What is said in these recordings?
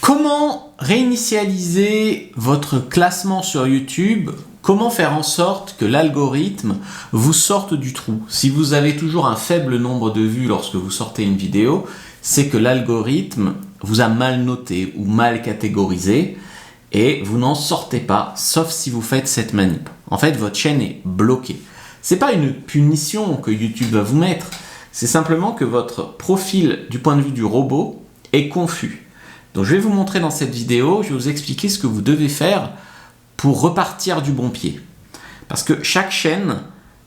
Comment réinitialiser votre classement sur YouTube? Comment faire en sorte que l'algorithme vous sorte du trou? Si vous avez toujours un faible nombre de vues lorsque vous sortez une vidéo, c'est que l'algorithme vous a mal noté ou mal catégorisé et vous n'en sortez pas, sauf si vous faites cette manip. En fait, votre chaîne est bloquée. C'est pas une punition que YouTube va vous mettre, c'est simplement que votre profil du point de vue du robot est confus. Donc je vais vous montrer dans cette vidéo, je vais vous expliquer ce que vous devez faire pour repartir du bon pied. Parce que chaque chaîne,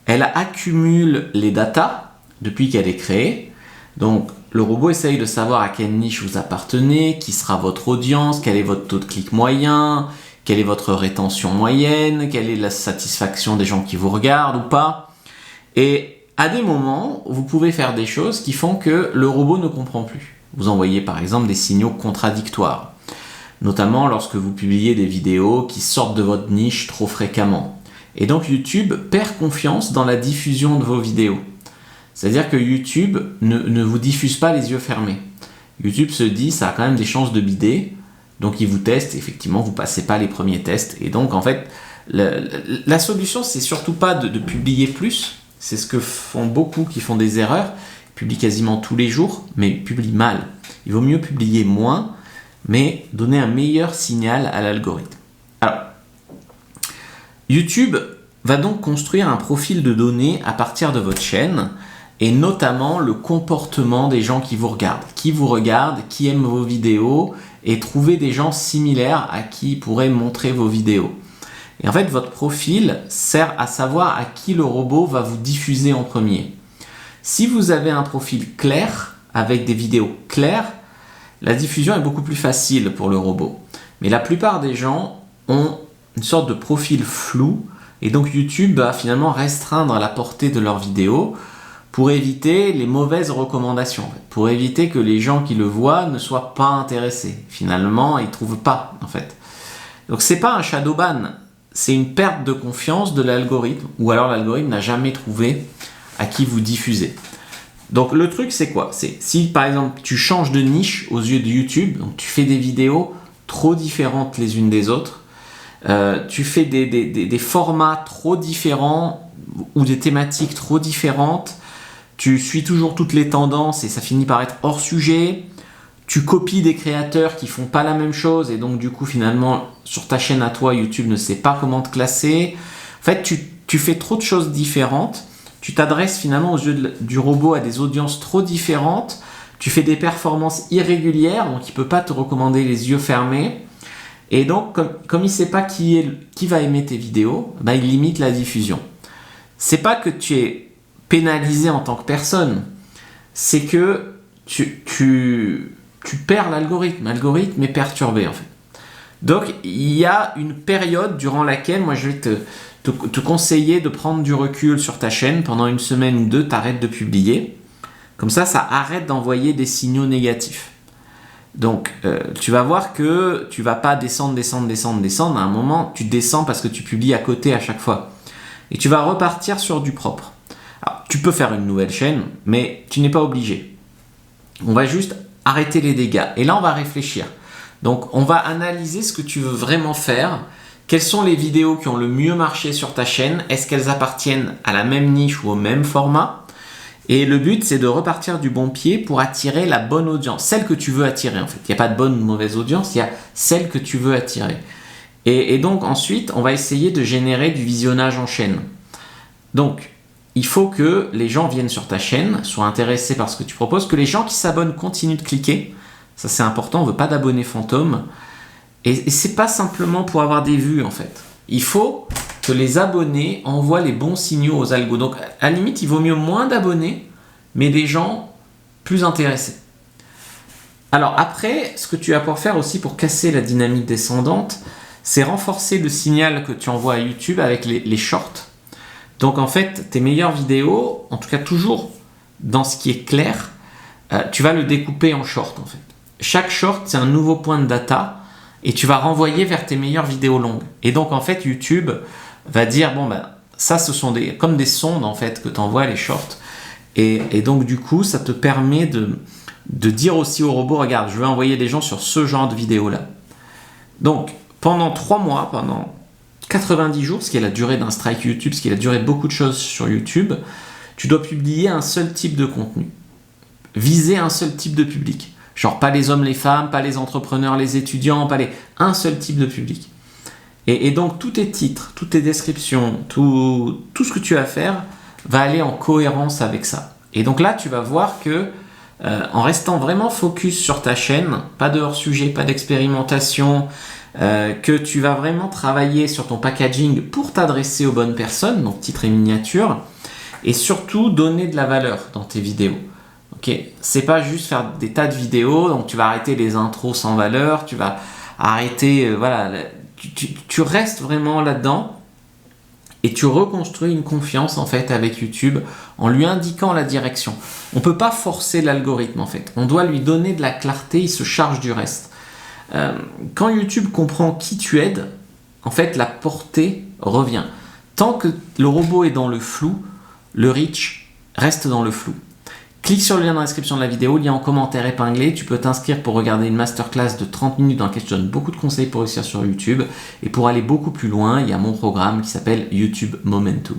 elle accumule les datas depuis qu'elle est créée. Donc le robot essaye de savoir à quelle niche vous appartenez, qui sera votre audience, quel est votre taux de clic moyen, quelle est votre rétention moyenne, quelle est la satisfaction des gens qui vous regardent ou pas. Et à des moments, vous pouvez faire des choses qui font que le robot ne comprend plus. Vous envoyez par exemple des signaux contradictoires, notamment lorsque vous publiez des vidéos qui sortent de votre niche trop fréquemment. Et donc YouTube perd confiance dans la diffusion de vos vidéos. C'est-à-dire que YouTube ne vous diffuse pas les yeux fermés. YouTube se dit ça a quand même des chances de bider, donc il vous teste, effectivement vous passez pas les premiers tests. Et donc en fait, la solution c'est surtout pas de publier plus, c'est ce que font beaucoup qui font des erreurs. Publie quasiment tous les jours, mais publie mal. Il vaut mieux publier moins, mais donner un meilleur signal à l'algorithme. Alors, YouTube va donc construire un profil de données à partir de votre chaîne, et notamment le comportement des gens qui vous regardent, qui aiment vos vidéos, et trouver des gens similaires à qui pourraient montrer vos vidéos. Et en fait, votre profil sert à savoir à qui le robot va vous diffuser en premier. Si vous avez un profil clair, avec des vidéos claires, la diffusion est beaucoup plus facile pour le robot. Mais la plupart des gens ont une sorte de profil flou, et donc YouTube va finalement restreindre la portée de leurs vidéos pour éviter les mauvaises recommandations, pour éviter que les gens qui le voient ne soient pas intéressés. Finalement, ils ne trouvent pas, en fait. Donc c'est pas un shadow ban, c'est une perte de confiance de l'algorithme, ou alors l'algorithme n'a jamais trouvé à qui vous diffusez. Donc le truc c'est quoi? C'est si par exemple tu changes de niche aux yeux de YouTube, donc tu fais des vidéos trop différentes les unes des autres, tu fais des formats trop différents ou des thématiques trop différentes, tu suis toujours toutes les tendances et ça finit par être hors sujet, tu copies des créateurs qui font pas la même chose et donc du coup finalement sur ta chaîne à toi YouTube ne sait pas comment te classer. En fait tu fais trop de choses différentes. Tu t'adresses finalement aux yeux du robot à des audiences trop différentes, tu fais des performances irrégulières, donc il ne peut pas te recommander les yeux fermés, et donc comme il ne sait pas qui va aimer tes vidéos, il limite la diffusion. C'est pas que tu es pénalisé en tant que personne, c'est que tu perds l'algorithme. L'algorithme est perturbé en fait. Donc il y a une période durant laquelle moi je vais te conseiller de prendre du recul sur ta chaîne pendant une semaine ou deux, t'arrêtes de publier. Comme ça arrête d'envoyer des signaux négatifs. Donc, tu vas voir que tu vas pas descendre. À un moment, tu descends parce que tu publies à côté à chaque fois. Et tu vas repartir sur du propre. Alors, tu peux faire une nouvelle chaîne, mais tu n'es pas obligé. On va juste arrêter les dégâts. Et là, on va réfléchir. Donc, on va analyser ce que tu veux vraiment faire. Quelles sont les vidéos qui ont le mieux marché sur ta chaîne? Est-ce qu'elles appartiennent à la même niche ou au même format? Et le but, c'est de repartir du bon pied pour attirer la bonne audience, celle que tu veux attirer en fait. Il n'y a pas de bonne ou de mauvaise audience, il y a celle que tu veux attirer. Et donc ensuite, on va essayer de générer du visionnage en chaîne. Donc, il faut que les gens viennent sur ta chaîne, soient intéressés par ce que tu proposes, que les gens qui s'abonnent continuent de cliquer. Ça, c'est important, on ne veut pas d'abonnés fantômes. Et c'est pas simplement pour avoir des vues en fait. Il faut que les abonnés envoient les bons signaux aux algos. Donc à la limite, il vaut mieux moins d'abonnés, mais des gens plus intéressés. Alors après, ce que tu vas pouvoir faire aussi pour casser la dynamique descendante, c'est renforcer le signal que tu envoies à YouTube avec les shorts. Donc en fait, tes meilleures vidéos, en tout cas toujours dans ce qui est clair, tu vas le découper en short en fait. Chaque short, c'est un nouveau point de data et tu vas renvoyer vers tes meilleures vidéos longues. Et donc, en fait, YouTube va dire, ça, ce sont comme des sondes, en fait, que tu envoies les shorts. Et donc, du coup, ça te permet de dire aussi au robot, regarde, je veux envoyer des gens sur ce genre de vidéo-là. Donc, pendant 3 mois, pendant 90 jours, ce qui est la durée d'un strike YouTube, ce qui est la durée de beaucoup de choses sur YouTube, tu dois publier un seul type de contenu. Viser un seul type de public. Genre pas les hommes, les femmes, pas les entrepreneurs, les étudiants, un seul type de public. Et donc tous tes titres, toutes tes descriptions, tout ce que tu vas faire va aller en cohérence avec ça. Et donc là, tu vas voir que en restant vraiment focus sur ta chaîne, pas de hors-sujet, pas d'expérimentation, que tu vas vraiment travailler sur ton packaging pour t'adresser aux bonnes personnes, donc titre et miniature, et surtout donner de la valeur dans tes vidéos. Ok, c'est pas juste faire des tas de vidéos, donc tu vas arrêter les intros sans valeur, tu vas arrêter, tu restes vraiment là-dedans et tu reconstruis une confiance en fait avec YouTube en lui indiquant la direction. On peut pas forcer l'algorithme en fait, on doit lui donner de la clarté, il se charge du reste. Quand YouTube comprend qui tu aides, en fait la portée revient. Tant que le robot est dans le flou, le reach reste dans le flou. Clique sur le lien dans la description de la vidéo, lien en commentaire épinglé. Tu peux t'inscrire pour regarder une masterclass de 30 minutes dans laquelle je donne beaucoup de conseils pour réussir sur YouTube. Et pour aller beaucoup plus loin, il y a mon programme qui s'appelle YouTube Momentum.